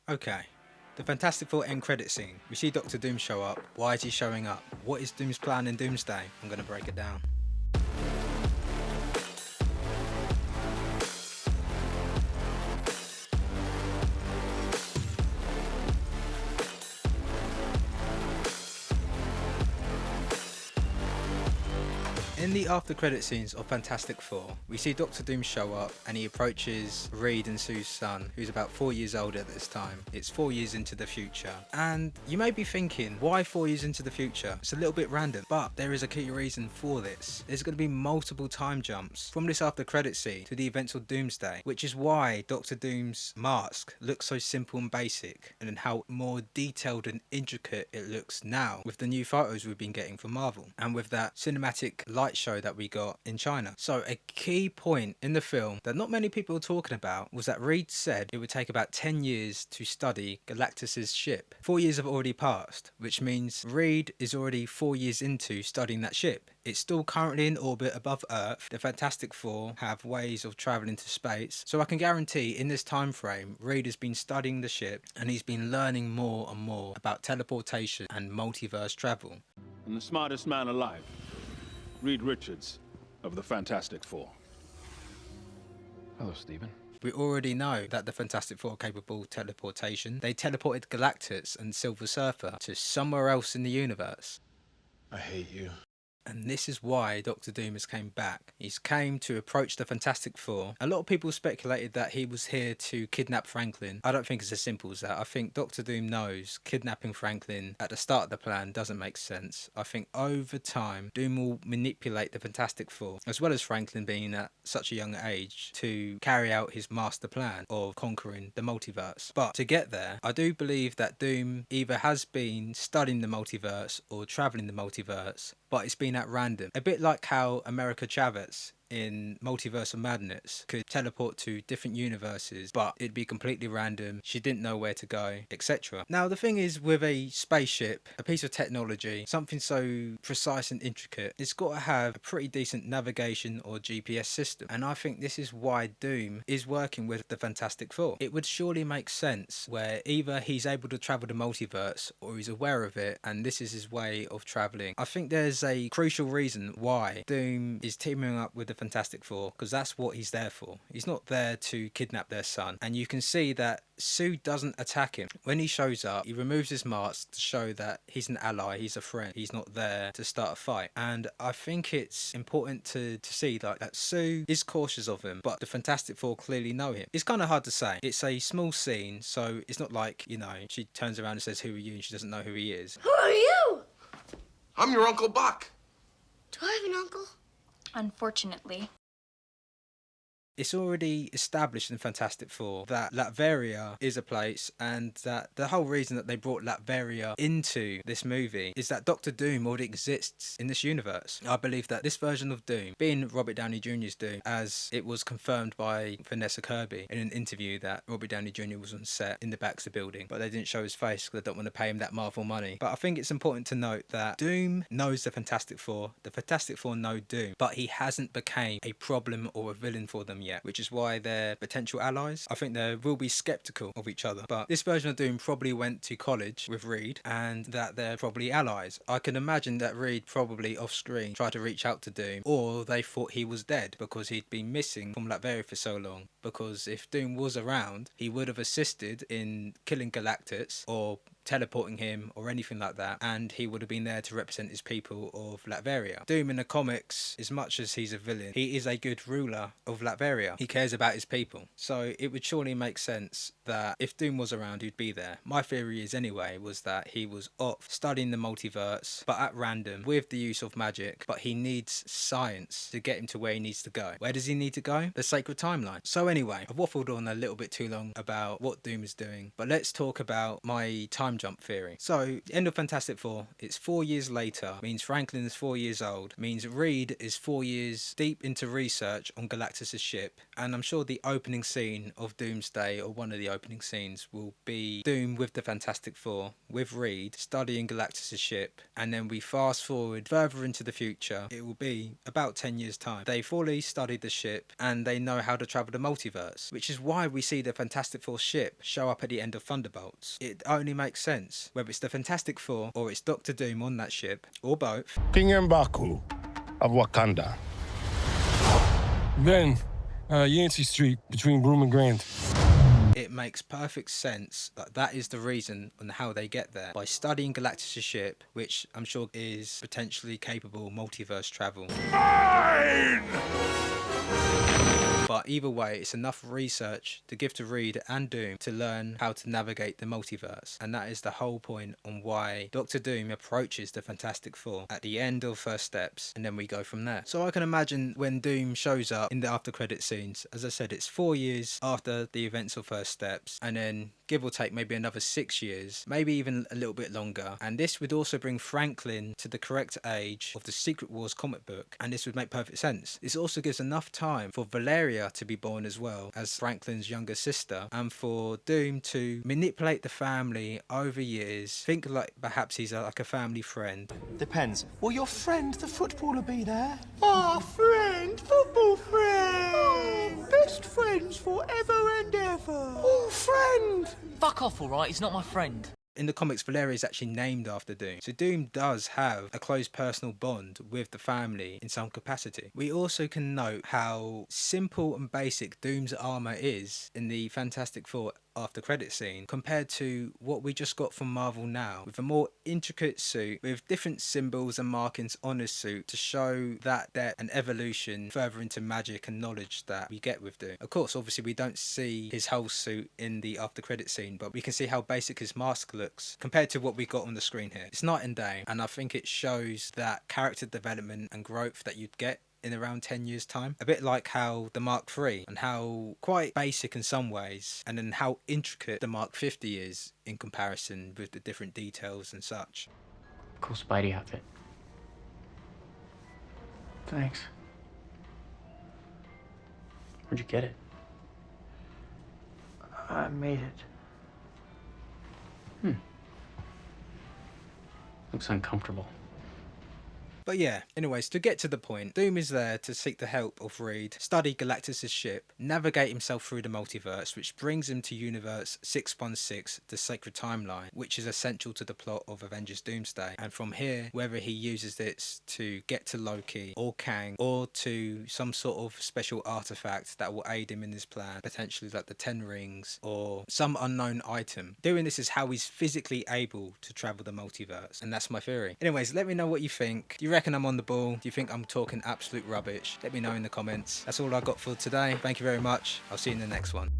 Okay. The Fantastic Four end credit scene. We see Doctor Doom show up. Why is he showing up? What is Doom's plan in Doomsday? I'm going to break it down. In the after credit scenes of Fantastic Four, we see Doctor Doom show up and he approaches Reed and Sue's son, who's about 4 years old at this time. It's 4 years into the future. And you may be thinking, why 4 years into the future? It's a little bit random, but there is a key reason for this. There's going to be multiple time jumps from this after credit scene to the events of Doomsday, which is why Doctor Doom's mask looks so simple and basic, and how more detailed and intricate it looks now with the new photos we've been getting from Marvel and with that cinematic light show that we got in China. So a key point in the film that not many people are talking about was that Reed said it would take about 10 years to study Galactus's ship. 4 years have already passed, which means Reed is already 4 years into studying that ship. It's still currently in orbit above Earth. The Fantastic Four have ways of traveling to space. So I can guarantee in this time frame, Reed has been studying the ship and he's been learning more and more about teleportation and multiverse travel. And the smartest man alive, Reed Richards of the Fantastic Four. Hello, Stephen. We already know that the Fantastic Four are capable of teleportation. They teleported Galactus and Silver Surfer to somewhere else in the universe. I hate you. And this is why Doctor Doom has came back. He's came to approach the Fantastic Four. A lot of people speculated that he was here to kidnap Franklin. I don't think it's as simple as that. I think Doctor Doom knows kidnapping Franklin at the start of the plan doesn't make sense. I think over time, Doom will manipulate the Fantastic Four, as well as Franklin being at such a young age, to carry out his master plan of conquering the multiverse. But to get there, I do believe that Doom either has been studying the multiverse or traveling the multiverse, but it's been at random. A bit like how America Chavez in Multiverse of Madness could teleport to different universes, but it'd be completely random. She didn't know where to go, etc. Now, the thing is, with a spaceship, a piece of technology, something so precise and intricate, it's got to have a pretty decent navigation or GPS system. And I think this is why Doom is working with the Fantastic Four. It would surely make sense where either he's able to travel the multiverse or he's aware of it and this is his way of traveling. I think there's a crucial reason why Doom is teaming up with the Fantastic Four, because that's what he's there for. He's not there to kidnap their son. And you can see that Sue doesn't attack him. When he shows up, he removes his mask to show that he's an ally, he's a friend. He's not there to start a fight. And I think it's important to see like that Sue is cautious of him, but the Fantastic Four clearly know him. It's kind of hard to say. It's a small scene, so it's not like, you know, she turns around and says, "Who are you?" and she doesn't know who he is. Who are you? I'm your Uncle Buck. Do I have an uncle? Unfortunately. It's already established in Fantastic Four that Latveria is a place, and that the whole reason that they brought Latveria into this movie is that Doctor Doom already exists in this universe. I believe that this version of Doom, being Robert Downey Jr.'s Doom, as it was confirmed by Vanessa Kirby in an interview that Robert Downey Jr. was on set in the Baxter building, but they didn't show his face because they don't want to pay him that Marvel money. But I think it's important to note that Doom knows the Fantastic Four know Doom, but he hasn't become a problem or a villain for them yet, which is why they're potential allies. I think they will be skeptical of each other, but this version of Doom probably went to college with Reed and that they're probably allies. I can imagine that Reed probably off screen tried to reach out to Doom, or they thought he was dead because he'd been missing from Latveria for so long, because if Doom was around, he would have assisted in killing Galactus or teleporting him or anything like that, and he would have been there to represent his people of Latveria. Doom in the comics, as much as he's a villain, he is a good ruler of Latveria. He cares about his people. So it would surely make sense that if Doom was around, he'd be there. My theory is anyway, was that he was off studying the multiverse, but at random, with the use of magic, but he needs science to get him to where he needs to go. Where does he need to go? The sacred timeline. So anyway, I've waffled on a little bit too long about what Doom is doing, but let's talk about my time time jump theory. So, the end of Fantastic Four, it's 4 years later, means Franklin is 4 years old, means Reed is 4 years deep into research on Galactus' ship, and I'm sure the opening scene of Doomsday, or one of the opening scenes, will be Doom with the Fantastic Four, with Reed, studying Galactus' ship, and then we fast forward further into the future. It will be about 10 years' time. They fully studied the ship, and they know how to travel the multiverse, which is why we see the Fantastic Four ship show up at the end of Thunderbolts. It only makes sense, whether it's the Fantastic Four, or it's Doctor Doom on that ship, or both. King M'Baku of Wakanda. Then, Yancey Street between Broome and Grand. It makes perfect sense that that is the reason on how they get there, by studying Galactus' ship, which I'm sure is potentially capable of multiverse travel. But either way, it's enough research to give to Reed and Doom to learn how to navigate the multiverse. And that is the whole point on why Doctor Doom approaches the Fantastic Four at the end of First Steps, and then we go from there. So I can imagine when Doom shows up in the after credit scenes, as I said, it's 4 years after the events of First Steps, and then give or take maybe another 6 years, maybe even a little bit longer. And this would also bring Franklin to the correct age of the Secret Wars comic book, and this would make perfect sense. This also gives enough time for Valeria to be born as well, as Franklin's younger sister, and for Doom to manipulate the family over years. Think like perhaps he's like a family friend. Depends. Will your friend, the footballer, be there? Our friend, football friend. Oh, best friends forever and ever. Oh, friend. Fuck off, alright? He's not my friend. In the comics, Valeria is actually named after Doom. So Doom does have a close personal bond with the family in some capacity. We also can note how simple and basic Doom's armor is in the Fantastic Four after credit scene compared to what we just got from Marvel now, with a more intricate suit with different symbols and markings on his suit to show that depth and evolution further into magic and knowledge that we get with Doom. Of course, obviously we don't see his whole suit in the after credit scene, but we can see how basic his mask looks compared to what we got on the screen here. It's night and day, and I think it shows that character development and growth that you'd get in around 10 years time. A bit like how the Mark III, and how quite basic in some ways, and then how intricate the Mark 50 is in comparison with the different details and such. Cool Spidey outfit. Thanks. Where'd you get it? I made it. Looks uncomfortable. But yeah, anyways, to get to the point, Doom is there to seek the help of Reed, study Galactus' ship, navigate himself through the multiverse, which brings him to Universe 616, the Sacred Timeline, which is essential to the plot of Avengers Doomsday. And from here, whether he uses this to get to Loki, or Kang, or to some sort of special artifact that will aid him in his plan, potentially like the 10 rings, or some unknown item. Doing this is how he's physically able to travel the multiverse, and that's my theory. Anyways, let me know what you think. Do you reckon I'm on the ball? Do you think I'm talking absolute rubbish? Let me know in the comments. That's all I got for today. Thank you very much. I'll see you in the next one.